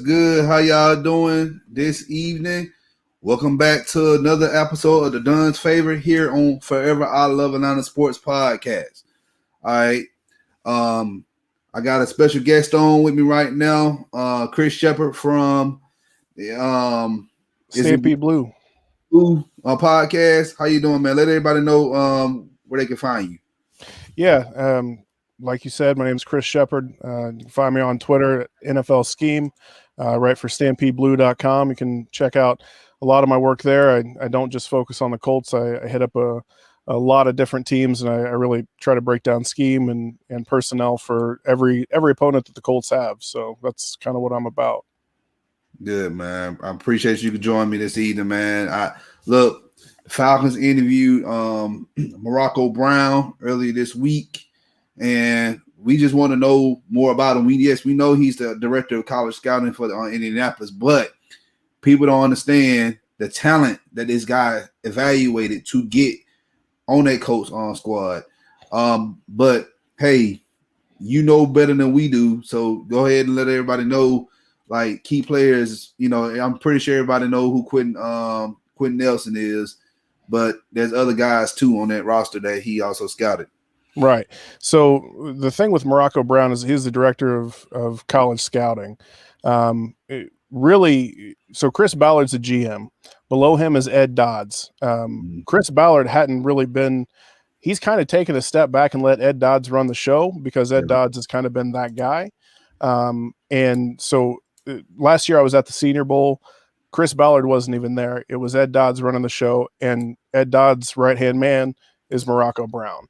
good? How y'all doing this evening? Welcome back to another episode of the Dun's Favorite here on Forever I Love Atlanta Sports Podcast. All right. I got a special guest on with me right now, Chris Shepard from Stampede Blue podcast. How you doing, man? Let everybody know where they can find you. Yeah, like you said, my name is Chris Shepard. You can find me on Twitter at NFL Scheme, right for StampedeBlue.com. You can check out a lot of my work there. I don't just focus on the Colts. I hit up a lot of different teams, and I really try to break down scheme and personnel for every opponent that the Colts have. So that's kind of what I'm about. Good, man. I appreciate you could join me this evening, man. Look, the Falcons interviewed Morocco Brown earlier this week, and we just want to know more about him. We know he's the director of college scouting for Indianapolis, but people don't understand the talent that this guy evaluated to get on that Colts squad. But hey, you know better than we do, so go ahead and let everybody know, like, key players. You know, I'm pretty sure everybody know who Quentin Nelson is, but there's other guys too on that roster that he also scouted. Right. So the thing with Morocco Brown is he's the director of college scouting. So Chris Ballard's the GM. Below him is Ed Dodds. Chris Ballard hadn't really been – he's kind of taken a step back and let Ed Dodds run the show because Ed Dodds has kind of been that guy. And so last year I was at the Senior Bowl. Chris Ballard wasn't even there. It was Ed Dodds running the show, and Ed Dodds' right-hand man is Morocco Brown.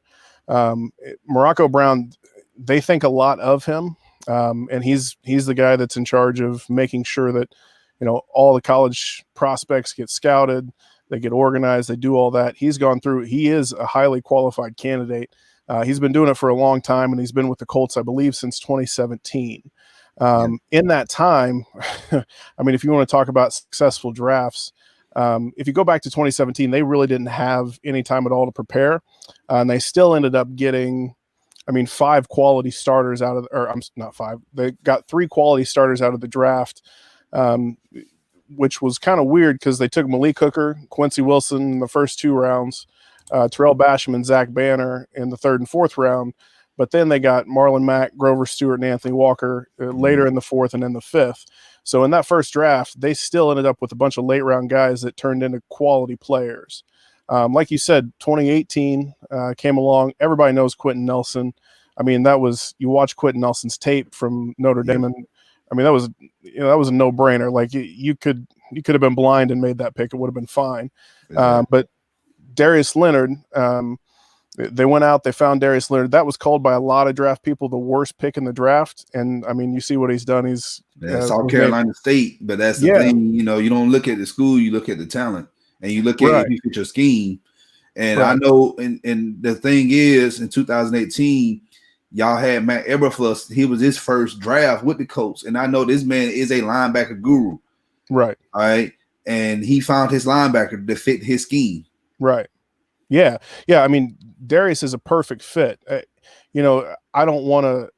Morocco Brown, they think a lot of him, and he's the guy that's in charge of making sure that, you know, all the college prospects get scouted, they get organized, they do all that. He's gone through. He is a highly qualified candidate. He's been doing it for a long time, and he's been with the Colts, I believe, since 2017. In that time, I mean, if you want to talk about successful drafts, if you go back to 2017, they really didn't have any time at all to prepare, and they still ended up getting, I mean, 5 quality starters out of, or I'm not 5. They got 3 quality starters out of the draft, which was kind of weird because they took Malik Hooker, Quincy Wilson in the first 2 rounds, Terrell Basham and Zach Banner in the 3rd and 4th round. But then they got Marlon Mack, Grover Stewart, and Anthony Walker later in the 4th and in the 5th. So in that first draft, they still ended up with a bunch of late round guys that turned into quality players. Like you said, 2018 came along. Everybody knows Quentin Nelson. I mean, you watch Quentin Nelson's tape from Notre Dame, and I mean, that was a no brainer. Like you could have been blind and made that pick; it would have been fine. But Darius Leonard. They went out, they found Darius Leonard. That was called by a lot of draft people the worst pick in the draft. And, I mean, you see what he's done. He's South Carolina State, but that's the thing. You know, you don't look at the school, you look at the talent. And you look at if you fit your scheme. And I know, and the thing is, in 2018, y'all had Matt Eberflus. He was his first draft with the Colts. And I know this man is a linebacker guru. Right. All right. And he found his linebacker to fit his scheme. Right. Yeah. I mean, Darius is a perfect fit. You know, I don't want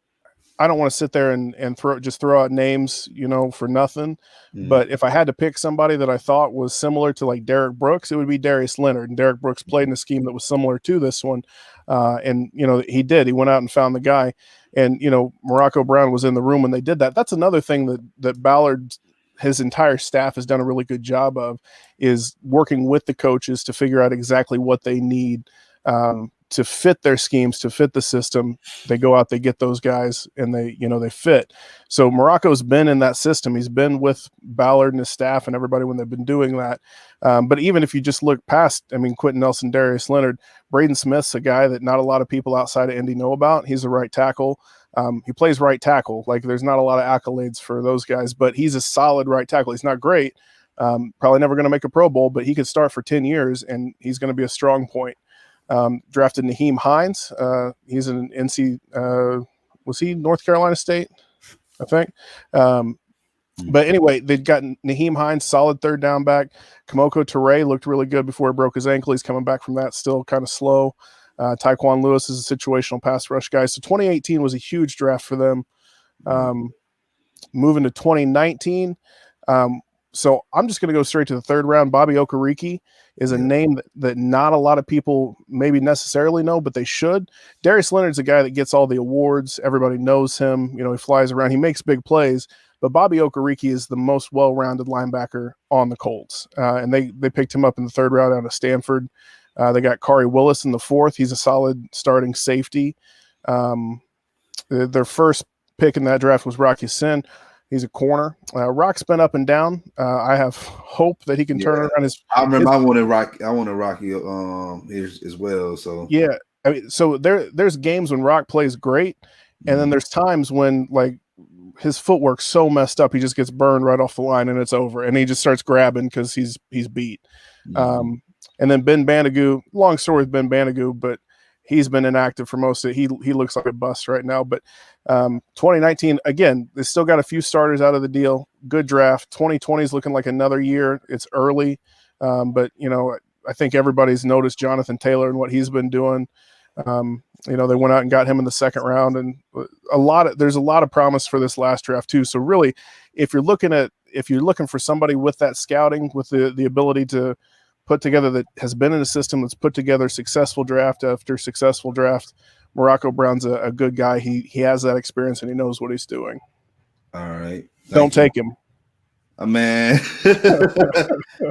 to sit there and throw out names, you know, for nothing. But if I had to pick somebody that I thought was similar to like Derek Brooks, it would be Darius Leonard. And Derek Brooks played in a scheme that was similar to this one. And, you know, he went out and found the guy. And, you know, Morocco Brown was in the room when they did that. That's another thing that Ballard, his entire staff, has done a really good job of, is working with the coaches to figure out exactly what they need to fit their schemes, to fit the system. They go out, they get those guys, and they fit. So Morocco's been in that system. He's been with Ballard and his staff and everybody when they've been doing that. But even if you just look past, I mean, Quentin Nelson, Darius Leonard, Braden Smith's a guy that not a lot of people outside of Indy know about. He's a right tackle. He plays right tackle. Like, there's not a lot of accolades for those guys, but he's a solid right tackle. He's not great. Probably never going to make a Pro Bowl, but he could start for 10 years, and he's going to be a strong point. Drafted Naheem Hines. He's an NC. Was he North Carolina State? I think. But anyway, they've got Naheem Hines, solid 3rd down back. Kamoko Toure looked really good before he broke his ankle. He's coming back from that, still kind of slow. Tyquan Lewis is a situational pass rush guy. So 2018 was a huge draft for them. Moving to 2019. So I'm just going to go straight to the third round. Bobby Okereke is a name that not a lot of people maybe necessarily know, but they should. Darius Leonard's a guy that gets all the awards. Everybody knows him. You know, he flies around. He makes big plays. But Bobby Okereke is the most well-rounded linebacker on the Colts. And they picked him up in the third round out of Stanford. They got Kari Willis in the fourth. He's a solid starting safety. Their first pick in that draft was Rocky Sin. He's a corner. Rock's been up and down. I have hope that he can turn around his. I remember I wanted Rocky as well. So yeah, I mean, so there's games when Rock plays great, and then there's times when like his footwork's so messed up he just gets burned right off the line and it's over, and he just starts grabbing because he's beat. And then Ben Bandigu. Long story with Ben Bandigu, but he's been inactive for most of it. He looks like a bust right now. But 2019, again, they still got a few starters out of the deal. Good draft. 2020 is looking like another year. It's early. But, you know, I think everybody's noticed Jonathan Taylor and what he's been doing. You know, they went out and got him in the second round. And there's a lot of promise for this last draft, too. So really, if you're looking for somebody with that scouting, with the ability to put together, that has been in a system that's put together successful draft after successful draft, Morocco Brown's a good guy. He has that experience and he knows what he's doing. All right. Don't take him. Man.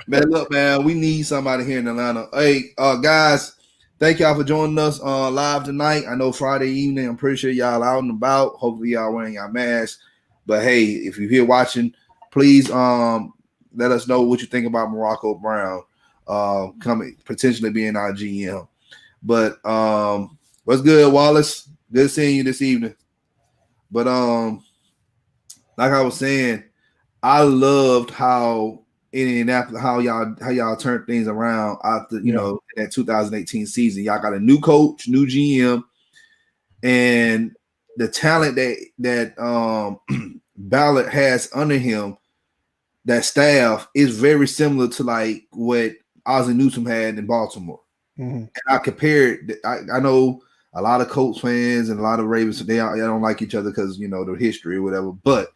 Man, look, man, we need somebody here in Atlanta. Hey, guys, thank y'all for joining us live tonight. I know Friday evening. I'm pretty sure y'all out and about. Hopefully y'all wearing your masks. But hey, if you're here watching, please let us know what you think about Morocco Brown coming potentially being our GM. But what's good, Wallace? Good seeing you this evening. But like I was saying, I loved how Indianapolis, how y'all turned things around after you know that 2018 season. Y'all got a new coach, new GM, and the talent that Ballard has under him, that staff is very similar to like what Ozzie Newsome had in Baltimore. And I compared. I know a lot of Colts fans and a lot of Ravens, they don't like each other because you know the history or whatever. But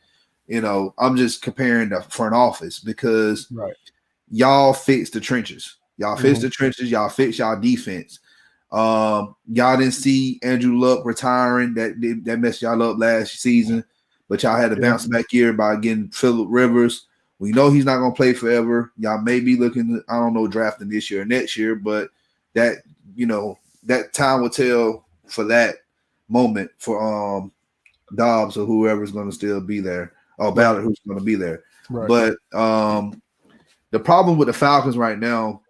you know, I'm just comparing the front office because y'all fix the trenches. Y'all fix the trenches. Y'all fix y'all defense. Y'all didn't see Andrew Luck retiring. That messed y'all up last season, but y'all had a bounce back year by getting Phillip Rivers. We know he's not going to play forever. Y'all may be looking, I don't know, drafting this year or next year, but that, you know, that time will tell for that moment for Dobbs or whoever's going to still be there, or Ballard who's going to be there. But the problem with the Falcons right now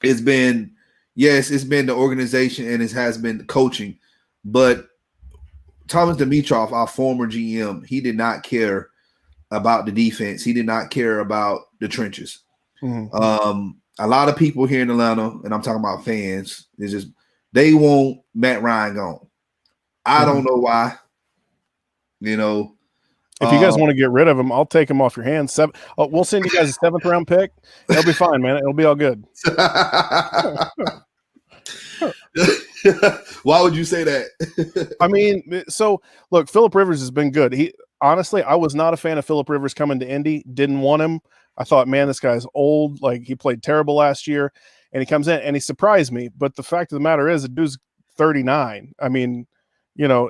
it's been the organization and it has been the coaching, but Thomas Dimitroff, our former GM, he did not care about the defense. He did not care about the trenches. A lot of people here in Atlanta, and I'm talking about fans, is just they want Matt Ryan gone. I don't know why. You know, if you guys want to get rid of him, I'll take him off your hands. We'll send you guys a 7th round pick. It'll be fine, man. It'll be all good. Why would you say that? I mean, so look, Phillip Rivers has been good. Honestly, I was not a fan of Phillip Rivers coming to Indy. Didn't want him. I thought, man, this guy's old. Like, he played terrible last year, and he comes in and he surprised me. But the fact of the matter is, the dude's 39. I mean, you know,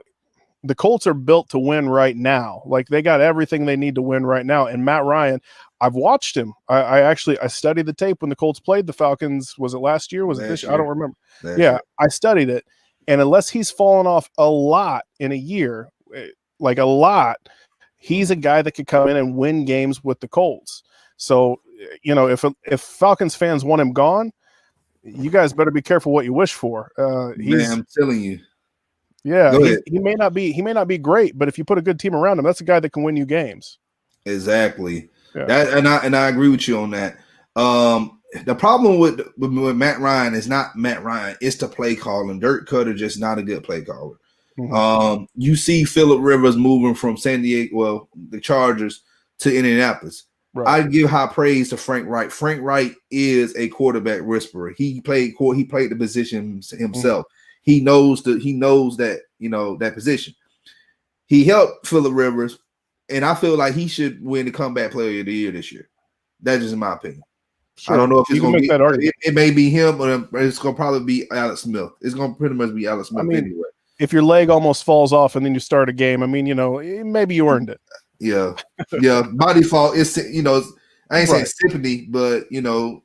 the Colts are built to win right now. Like, they got everything they need to win right now. And Matt Ryan, I've watched him. I studied the tape when the Colts played the Falcons. Was it last year? Was it this year? I don't remember. I studied it. And unless he's fallen off a lot in a year, like a lot, he's a guy that could come in and win games with the Colts. So, you know, if Falcons fans want him gone, you guys better be careful what you wish for. Man, I'm telling you. Yeah, he may not be great, but if you put a good team around him, that's a guy that can win you games. Exactly. Yeah. And I agree with you on that. The problem with Matt Ryan is not Matt Ryan, it's the play calling. Dirk Cutter just not a good play caller. You see Phillip Rivers moving from San Diego, well, the Chargers to Indianapolis. I give high praise to Frank Wright. Frank Wright is a quarterback whisperer. He played the position himself. He knows that, you know, that position. He helped Phillip Rivers, and I feel like he should win the comeback player of the year this year. That's just my opinion. Sure. I don't know if it's you can going to make be. that argument. It may be him, but it's going to probably be Alex Smith. It's going to pretty much be Alex Smith anyway. If your leg almost falls off and then you start a game, I mean, maybe you earned it. Yeah. By default, it's I ain't saying sympathy, but the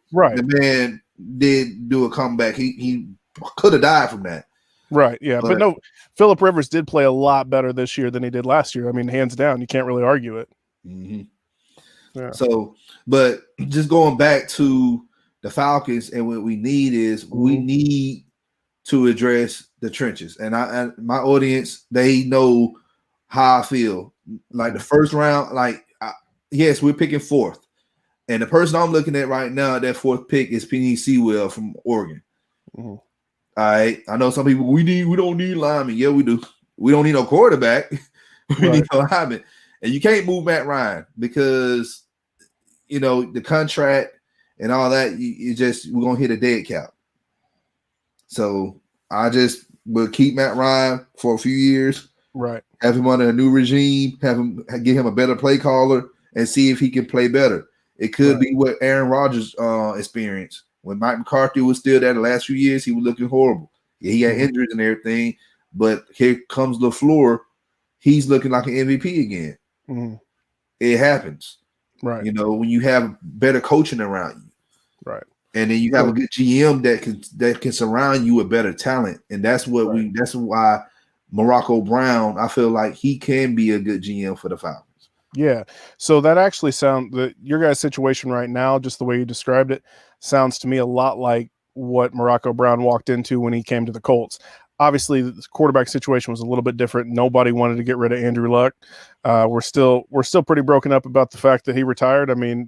man did do a comeback. He could have died from that. Right. Yeah. But no, Phillip Rivers did play a lot better this year than he did last year. I mean, hands down, you can't really argue it. Mm-hmm. Yeah. So, but just going back to the Falcons, and what we need is we need to address the trenches. And my audience, they know how I feel. Like the first round, yes, we're picking fourth. And the person I'm looking at right now, that fourth pick is Penny Sewell from Oregon. Mm-hmm. All right. I know some people, we don't need linemen. Yeah, we do. We don't need no quarterback. We need no lineman. And you can't move Matt Ryan because, the contract and all that, we're going to hit a dead cap. So I just will keep Matt Ryan for a few years. Right. Have him under a new regime, get him a better play caller, and see if he can play better. It could be what Aaron Rodgers experienced. When Mike McCarthy was still there the last few years, he was looking horrible. Yeah, he had injuries and everything, but here comes LaFleur. He's looking like an MVP again. Mm-hmm. It happens. Right. When you have better coaching around you. Right. And then you have a good GM that can surround you with better talent. And that's what that's why Morocco Brown, I feel like he can be a good GM for the Falcons. Yeah. So that actually your guys' situation right now, just the way you described it, sounds to me a lot like what Morocco Brown walked into when he came to the Colts. Obviously, the quarterback situation was a little bit different. Nobody wanted to get rid of Andrew Luck. We're still pretty broken up about the fact that he retired. I mean,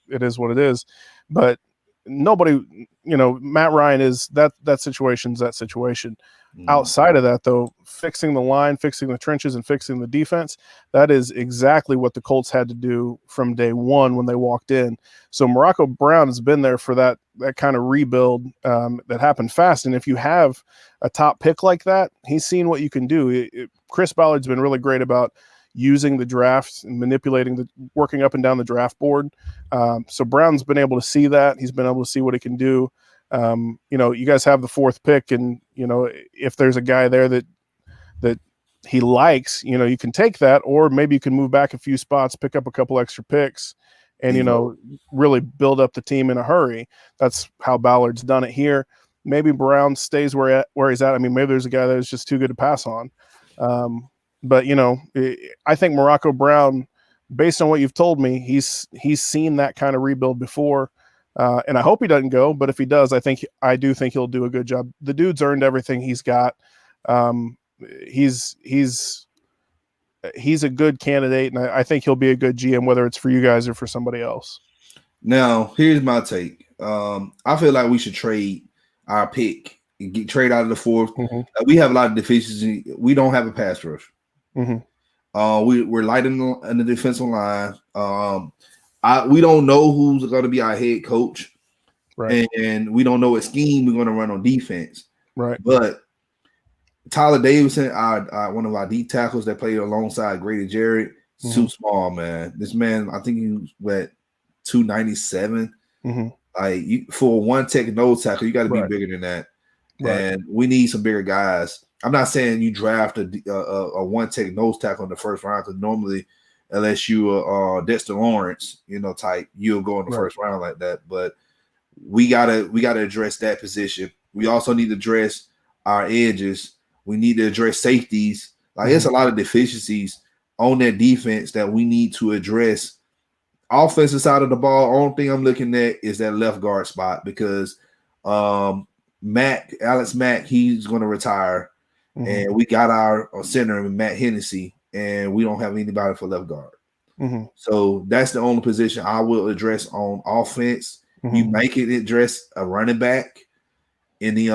it is what it is. But nobody, Matt Ryan is that situation's that situation. Mm-hmm. Outside of that, though, fixing the line, fixing the trenches, and fixing the defense, that is exactly what the Colts had to do from day one when they walked in. So Morocco Brown has been there for that kind of rebuild that happened fast. And if you have a top pick like that, he's seen what you can do. Chris Ballard's been really great about using the drafts and working up and down the draft board. So Brown's been able to see that. He's been able to see what he can do. You guys have the fourth pick, and if there's a guy there that he likes, you can take that, or maybe you can move back a few spots, pick up a couple extra picks, and really build up the team in a hurry. That's how Ballard's done it here. Maybe Brown stays where he's at. I mean, maybe there's a guy that's just too good to pass on. But I think Morocco Brown, based on what you've told me, he's seen that kind of rebuild before. And I hope he doesn't go, but if he does, I do think he'll do a good job. The dude's earned everything he's got. He's a good candidate, and I think he'll be a good GM, whether it's for you guys or for somebody else. Now, here's my take. I feel like we should trade our pick and trade out of the fourth. Mm-hmm. We have a lot of deficiency. We don't have a pass rush. Mm-hmm. We're light in the defensive line. We don't know who's going to be our head coach, right? And we don't know what scheme we're going to run on defense, right? But Tyler Davidson, one of our deep tackles that played alongside Grady Jarrett, too small, man. This man, I think he was 297. Mm-hmm. Like for one tech nose tackle, you got to be bigger than that, and we need some bigger guys. I'm not saying you draft a one tech nose tackle in the first round, because normally, unless you are Dexter Lawrence, type, you'll go in the first round like that. But we gotta address that position. We also need to address our edges. We need to address safeties. There's a lot of deficiencies on that defense that we need to address. Offensive side of the ball, only thing I'm looking at is that left guard spot, because Alex Mack, he's going to retire. Mm-hmm. And we got our center, Matt Hennessy, and we don't have anybody for left guard. Mm-hmm. So that's the only position I will address on offense. Mm-hmm. You make it address a running back in the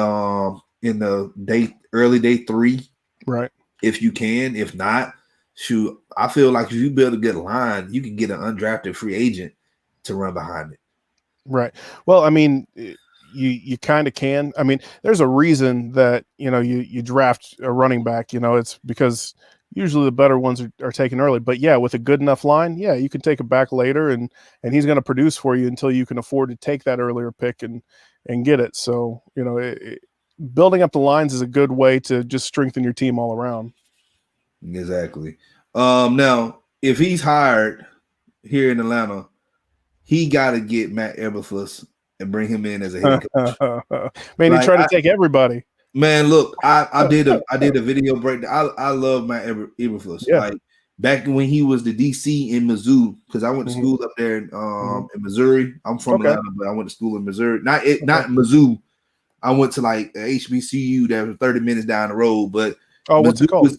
early day 3, right? If you can. If not, shoot, I feel like if you build a good line, you can get an undrafted free agent to run behind it. Right. Well, I mean, you kind of can. I mean, there's a reason that you draft a running back. It's because Usually the better ones are taken early. But yeah, with a good enough line, yeah, you can take it back later, and he's going to produce for you until you can afford to take that earlier pick and get it. So, building up the lines is a good way to just strengthen your team all around. Exactly. Now, if he's hired here in Atlanta, he got to get Matt Eberflus and bring him in as a head coach. Man, he tried to take everybody. Man, look, I did a video breakdown. I love Matt Eberflus. Yeah. Like back when he was the DC in Mizzou, because I went to school up there in Missouri. I'm from Atlanta, but I went to school in Missouri. Not Mizzou. I went to like HBCU that was 30 minutes down the road, but what's it called?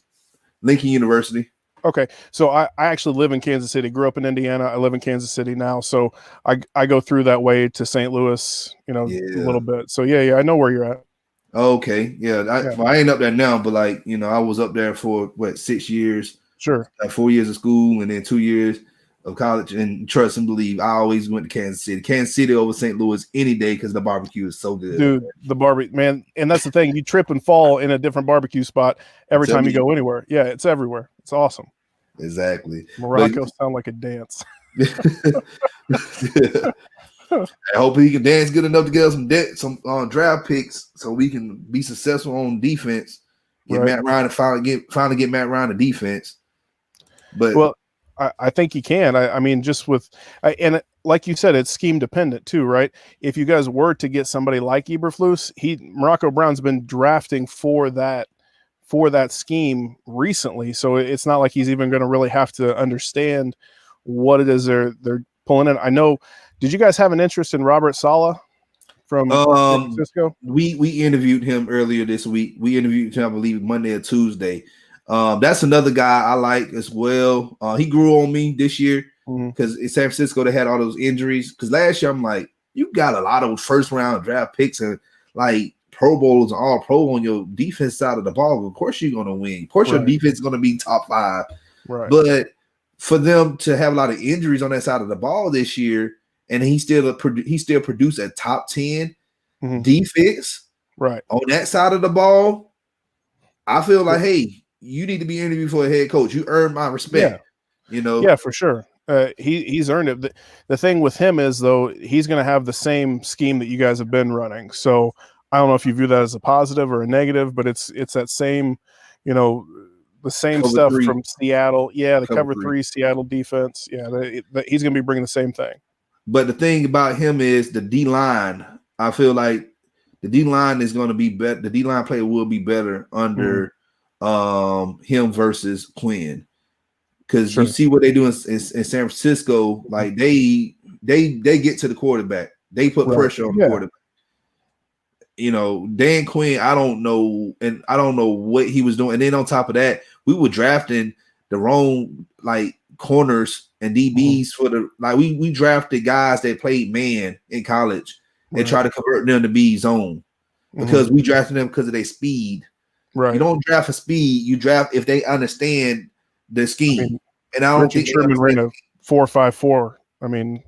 Lincoln University. Okay, so I actually live in Kansas City. Grew up in Indiana. I live in Kansas City now, so I go through that way to St. Louis, a little bit. So yeah, I know where you're at. Okay, yeah. I ain't up there now, but like I was up there for 6 years. Sure. Like 4 years of school and then 2 years of college. And trust and believe, I always went to Kansas City. Kansas City over St. Louis any day because the barbecue is so good. Dude, the barbecue, man. And that's the thing. You trip and fall in a different barbecue spot every time you go anywhere. Yeah, it's everywhere. It's awesome. Exactly. Morocco sound like a dance. I hope he can dance good enough to get us some draft picks so we can be successful on defense. Get Matt Ryan and finally get Matt Ryan to defense. But I think he can. I mean, just with and like you said, it's scheme dependent too, right? If you guys were to get somebody like Eberflus, Morocco Brown's been drafting for that scheme recently, so it's not like he's even going to really have to understand what it is they're pulling in. I know. Did you guys have an interest in Robert Saleh from San Francisco? We interviewed him earlier this week. We interviewed him, I believe, Monday or Tuesday. That's another guy I like as well. He grew on me this year because in San Francisco they had all those injuries. Because last year I'm like, you got a lot of first round draft picks and like Pro Bowlers and all pro on your defense side of the ball. Of course you're gonna win. Of course your defense is gonna be top 5. Right. But for them to have a lot of injuries on that side of the ball this year. And he still produced a top 10 defense on that side of the ball. I feel like, hey, you need to be interviewed for a head coach. You earned my respect. Yeah, for sure. He's earned it. The thing with him is though, he's going to have the same scheme that you guys have been running. So I don't know if you view that as a positive or a negative, but it's that same, the same cover stuff 3. From Seattle. Yeah, the cover 3 Seattle defense. Yeah, he's going to be bringing the same thing. But the thing about him is the D-line. I feel like the D-line is going to be better. The D-line player will be better under him versus Quinn. Because you see what they do in San Francisco. Like they get to the quarterback. They put pressure on the quarterback. Dan Quinn, I don't know. And I don't know what he was doing. And then on top of that, we were drafting the wrong corners and DBs for we drafted guys that played man in college and try to convert them to be zone because we drafted them because of their speed. Right. You don't draft for speed. You draft if they understand the scheme. And I don't think Sherman ran a 4.54. I mean,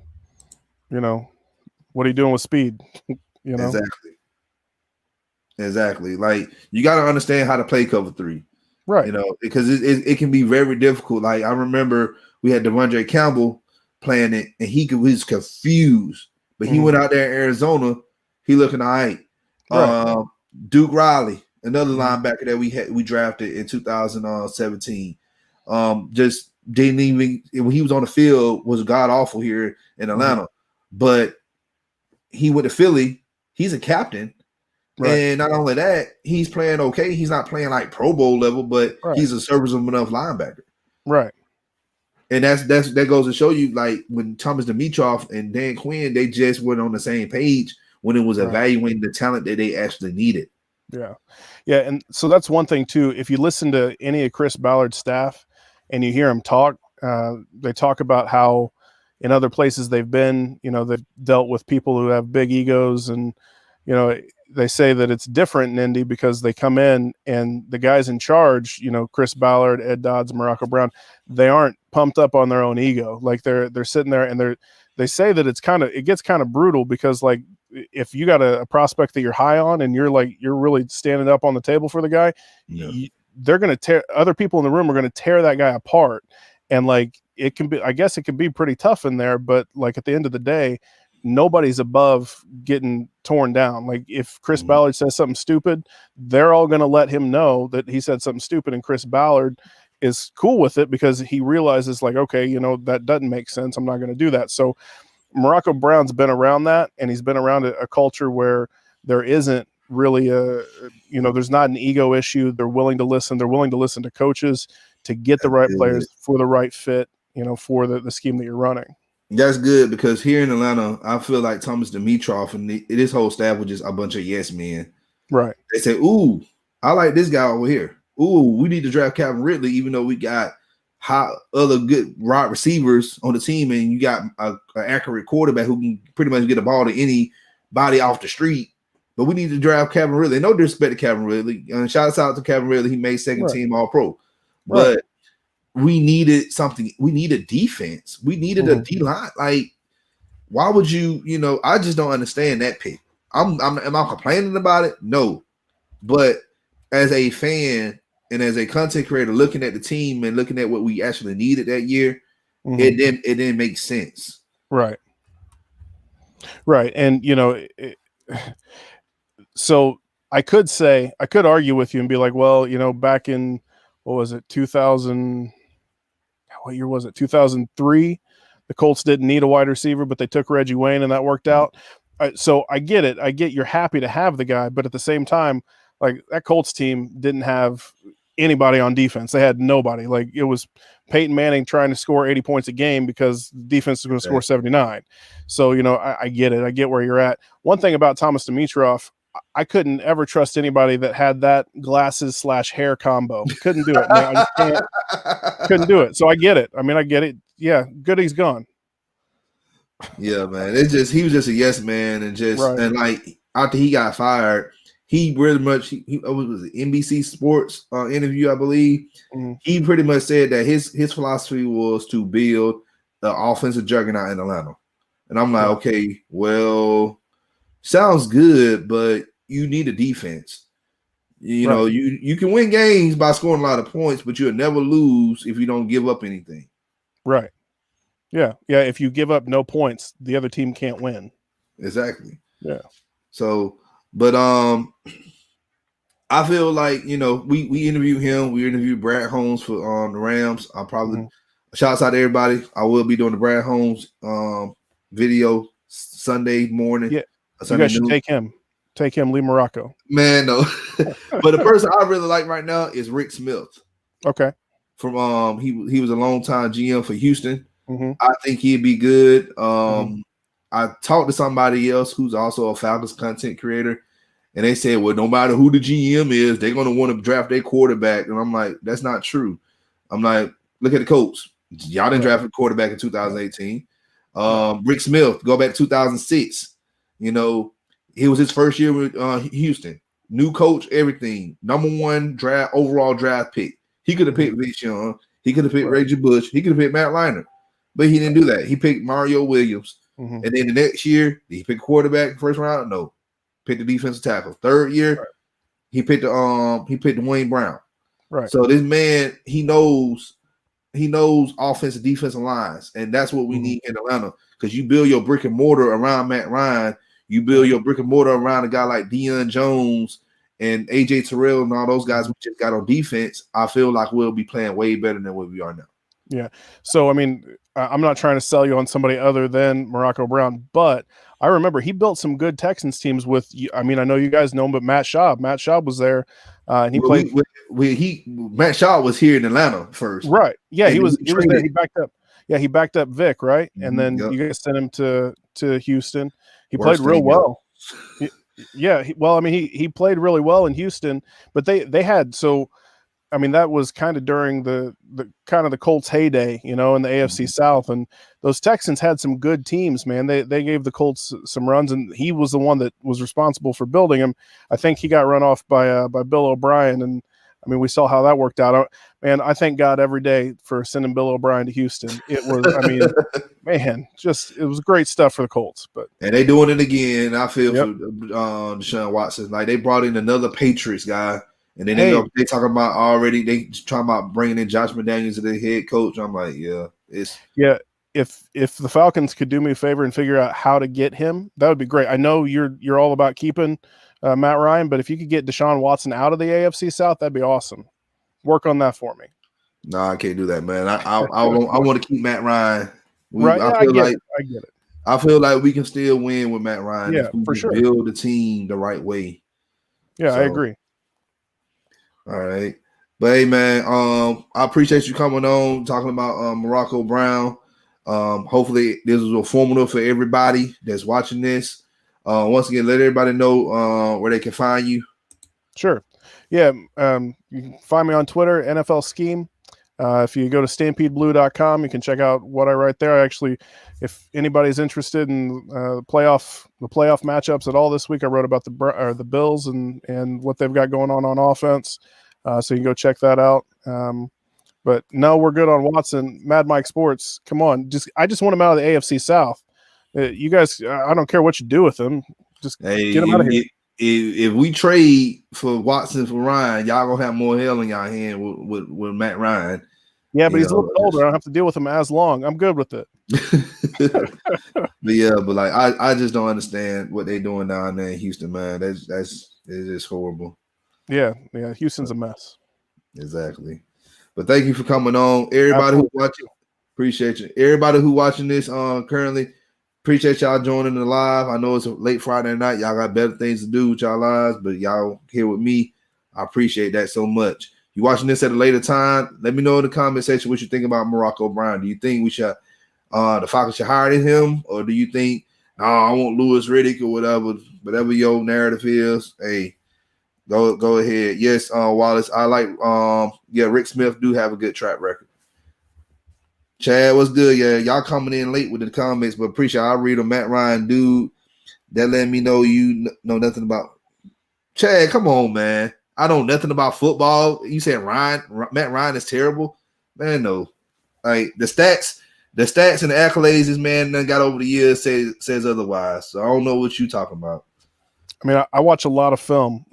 what are you doing with speed? Exactly. Like you got to understand how to play cover 3. Right. Because it can be very difficult. Like I remember we had Devondre Campbell playing it, and he was confused. But he went out there in Arizona. He looking all right. Duke Riley, another linebacker that we drafted in 2017. Just didn't even when he was on the field was god awful here in Atlanta. But he went to Philly. He's a captain. Right. And not only that, he's playing okay. He's not playing like Pro Bowl level, but he's a serviceable enough linebacker. Right. And that goes to show you, like when Thomas Dimitroff and Dan Quinn, they just weren't on the same page when it was evaluating the talent that they actually needed. Yeah. Yeah. And so that's one thing too. If you listen to any of Chris Ballard's staff and you hear him talk, they talk about how in other places they've been, they've dealt with people who have big egos and, they say that it's different in Indy because they come in and the guys in charge, Chris Ballard, Ed Dodds, Morocco Brown, they aren't pumped up on their own ego. Like they're sitting there and they say that it gets kind of brutal because like if you got a prospect that you're high on and you're really standing up on the table for the guy, they're going to tear, other people in the room are going to tear that guy apart. And like, it can be, I guess it can be pretty tough in there, but like at the end of the day, nobody's above getting torn down. Like if Chris Ballard says something stupid, they're all going to let him know that he said something stupid, and Chris Ballard is cool with it because he realizes like, okay, you know, that doesn't make sense. I'm not going to do that. So Morocco Brown's been around that, and he's been around a culture where there isn't really there's not an ego issue. They're willing to listen. They're willing to listen to coaches to get the right players for the right fit, you know, for the scheme that you're running. That's good, because here in Atlanta, I feel like Thomas Dimitroff and this whole staff was just a bunch of yes men. Right. They say, ooh, I like this guy over here. Ooh, we need to draft Calvin Ridley, even though we got other good wide receivers on the team, and you got an accurate quarterback who can pretty much get a ball to anybody off the street. But we need to draft Calvin Ridley. No disrespect to Calvin Ridley. And shout out to Calvin Ridley. He made second team All-Pro. But we needed something. We needed defense. We needed a D-line. Like, why would you, I just don't understand that pick. Am I complaining about it? No. But as a fan and as a content creator looking at the team and looking at what we actually needed that year, it didn't make sense. Right. Right. And, so I could argue with you and be like, well, back in, what was it, 2000, what year was it, 2003, the Colts didn't need a wide receiver, but they took Reggie Wayne and that worked out. So I get it. I get you're happy to have the guy, but at the same time, like that Colts team didn't have anybody on defense. They had nobody. Like it was Peyton Manning trying to score 80 points a game because the defense is going to score 79. So, I get it. I get where you're at. One thing about Thomas Dimitroff, I couldn't ever trust anybody that had that glasses/hair combo. Couldn't do it, man. I just couldn't do it. So I get it. I mean, I get it. Yeah, good he's gone. Yeah, man. He was just a yes man, and and like after he got fired, he pretty much he was an NBC Sports interview, I believe. He pretty much said that his philosophy was to build the offensive juggernaut in Atlanta. And I'm like, okay, well, sounds good, but you need a defense. You can win games by scoring a lot of points, but you'll never lose if you don't give up anything. Right. Yeah. Yeah. If you give up no points, the other team can't win. Exactly. Yeah. So, but I feel like, we interviewed him. We interviewed Brad Holmes for the Rams. I'll probably shouts out to everybody. I will be doing the Brad Holmes video Sunday morning. Yeah. You guys should take him. Take him, Lee Morocco. Man, no. But the person I really like right now is Rick Smith. Okay. From he was a long-time GM for Houston. I think he'd be good. I talked to somebody else who's also a Falcons content creator, and they said, well, no matter who the GM is, they're going to want to draft their quarterback. And I'm like, that's not true. I'm like, look at the Colts. Y'all didn't draft a quarterback in 2018. Rick Smith, go back to 2006. He was his first year with Houston. New coach, everything. Number one overall draft pick. He could have picked Vince Young. He could have picked Reggie Bush. He could have picked Matt Leinart. But he didn't do that. He picked Mario Williams. And then the next year, did he pick quarterback first round? No. Picked the defensive tackle. Third year, he picked Dwayne Brown. Right. So this man, he knows offensive, defensive lines, and that's what we need in Atlanta. Because you build your brick and mortar around Matt Ryan, you build your brick and mortar around a guy like Deion Jones and AJ Terrell and all those guys we just got on defense. I feel like we'll be playing way better than what we are now. Yeah. So, I mean, I'm not trying to sell you on somebody other than Morocco Brown, but I remember he built some good Texans teams with, I mean, I know you guys know him, but Matt Schaub. Matt Schaub was there, and he played. Matt Schaub was here in Atlanta first. Right. Yeah, he was there. He backed up. Yeah, he backed up Vic, right? And then you guys sent him to Houston. He played real well. Yeah. He played really well in Houston, but they had, so, I mean, that was kind of during the Colts heyday, in the AFC South, and those Texans had some good teams, man. They gave the Colts some runs, and he was the one that was responsible for building them. I think he got run off by Bill O'Brien, and I mean, we saw how that worked out. Man, I thank God every day for sending Bill O'Brien to Houston. It was, I mean, man, it was great stuff for the Colts. And they doing it again. I feel for Deshaun Watson. Like, they brought in another Patriots guy. And then they talking about already, they talking about bringing in Josh McDaniels as the head coach. I'm like, if the Falcons could do me a favor and figure out how to get him, that would be great. I know you're all about keeping Matt Ryan, but if you could get Deshaun Watson out of the AFC South, that'd be awesome. Work on that for me. No, I can't do that, man. I want to keep Matt Ryan. Right? Yeah, I get it. I feel like we can still win with Matt Ryan if we just build the team the right way. Yeah, I agree. All right. But hey, man, I appreciate you coming on, talking about Morocco Brown. Hopefully this was informative for everybody that's watching this. Once again, let everybody know where they can find you. Sure. Yeah. You can find me on Twitter, NFL Scheme. If you go to StampedeBlue.com, you can check out what I write there. If anybody's interested in the playoff matchups at all this week, I wrote about the Bills and what they've got going on offense. So you can go check that out. But no, we're good on Watson. Mad Mike Sports, come on. I just want him out of the AFC South. You guys, I don't care what you do with him. Just get him out of here. If we trade for Watson for Ryan, y'all gonna have more hell in y'all hand with Matt Ryan. Yeah, but he's a little older. I don't have to deal with him as long. I'm good with it. but like I just don't understand what they're doing down there in Houston, man. It's just horrible. Yeah, Houston's a mess. Exactly. But thank you for coming on. Everybody who's watching, appreciate you. Everybody who watching this currently, appreciate y'all joining the live. I know it's a late Friday night. Y'all got better things to do with y'all lives, but y'all here with me. I appreciate that so much. You watching this at a later time, let me know in the comment section what you think about Morocco Brown. Do you think we should the Falcons should hire him, or do you think I want Louis Riddick or whatever your narrative is? Hey, go ahead. Yes, Wallace. I like Rick Smith do have a good track record. Chad, what's good? Yeah, y'all coming in late with the comments, but appreciate it. I'll read them. Matt Ryan, dude, that let me know you know nothing about Chad. Come on, man. I know nothing about football. You said Matt Ryan is terrible. Man, no. Like the stats and the accolades this man done got over the years says otherwise. So I don't know what you talking about. I mean, I watch a lot of film,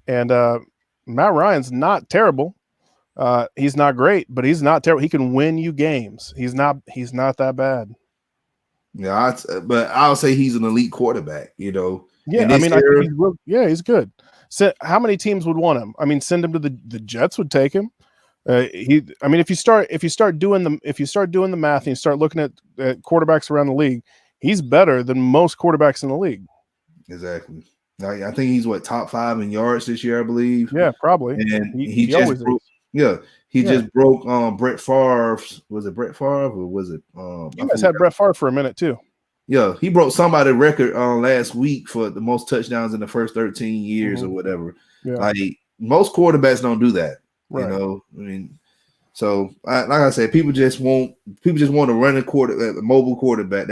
and Matt Ryan's not terrible. He's not great, but he's not terrible. He can win you games. He's not that bad. Yeah, but I'll say he's an elite quarterback, Yeah, I mean, I think he's good. So how many teams would want him? I mean, send him to the Jets would take him. If you start doing the math and you start looking at quarterbacks around the league, he's better than most quarterbacks in the league. Exactly. I think he's top 5 in yards this year, I believe. Yeah, probably. And he just broke. Yeah, he just broke Brett Favre's. Was it Brett Favre or was it? You guys had Brett Favre for a minute too. Yeah, he broke somebody's record last week for the most touchdowns in the first 13 years or whatever. Yeah. Like most quarterbacks don't do that. Right. I mean, so like I said, people just want to run a mobile quarterback.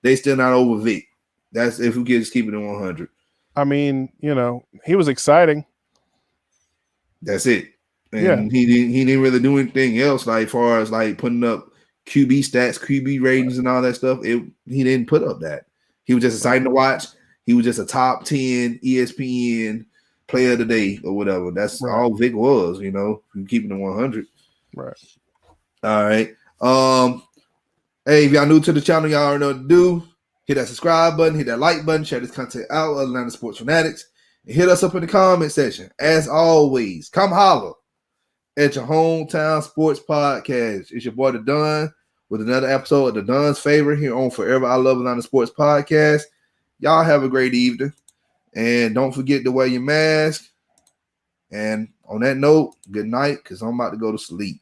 They still not over Vic. That's if we can just keep it in 100. I mean, he was exciting. That's it. And he didn't really do anything else like far as like putting up QB stats, QB ratings, and all that stuff. He didn't put up that. He was just exciting to watch. He was just a top 10 ESPN player of the day or whatever. That's all Vic was, keeping it 100. Right. All right. Hey, if y'all new to the channel, y'all already know what to do. Hit that subscribe button, hit that like button, share this content out with Atlanta Sports Fanatics, and hit us up in the comment section. As always, come holler at your hometown sports podcast. It's your boy The Don with another episode of The Don's Favorite here on Forever I Love Atlanta Sports Podcast. Y'all have a great evening. And don't forget to wear your mask. And on that note, good night, because I'm about to go to sleep.